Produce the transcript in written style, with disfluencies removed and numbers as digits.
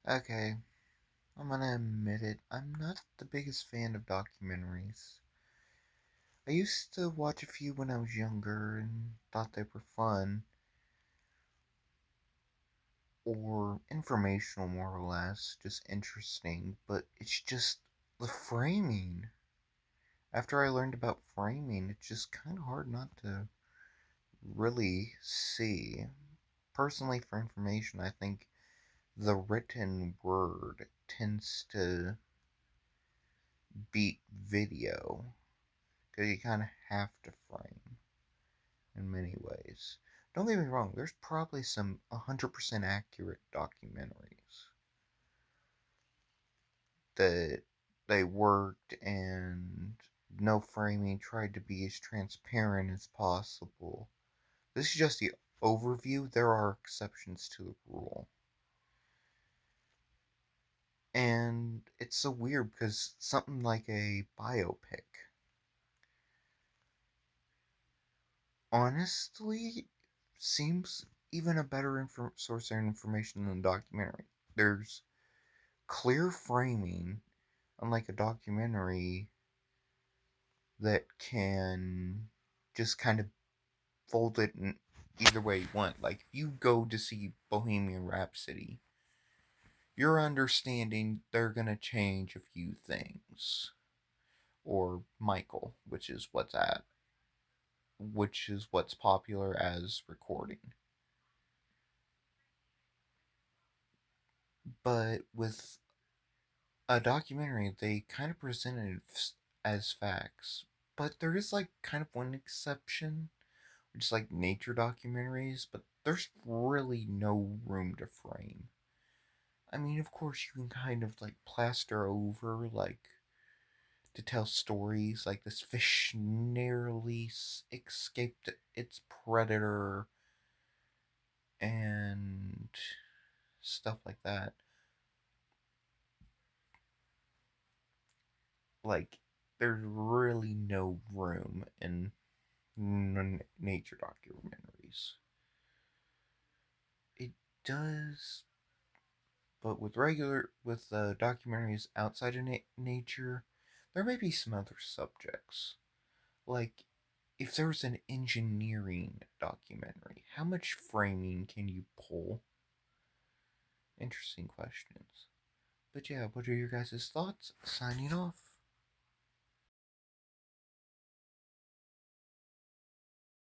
Okay, I'm gonna admit it. I'm not the biggest fan of documentaries. I used to watch a few when I was younger and thought they were fun or informational, more or less, just interesting, but it's just the framing. After I learned about framing, it's just kind of hard not to really see. Personally, for information, I think the written word tends to beat video because you kind of have to frame in many ways. Don't get me wrong, there's probably some 100% accurate documentaries that they worked and no framing, tried to be as transparent as possible. This is just the overview. There are exceptions to the rule. And it's so weird because something like a biopic honestly seems even a better source of information than a documentary. There's clear framing, unlike a documentary that can just kind of fold it in either way you want. Like, if you go to see Bohemian Rhapsody, you're understanding they're gonna change a few things. Or Michael, which is what's popular as recording. But with a documentary, they kind of presented it as facts. But there is like kind of one exception, which is like nature documentaries, but there's really no room to frame. I mean, of course, you can kind of like plaster over, like, to tell stories like this fish narrowly escaped its predator and stuff like that. Like, there's really no room in nature documentaries. It does, but with documentaries outside of nature, there may be some other subjects. Like, if there's an engineering documentary, how much framing can you pull? Interesting questions. But yeah, what are your guys' thoughts? Signing off.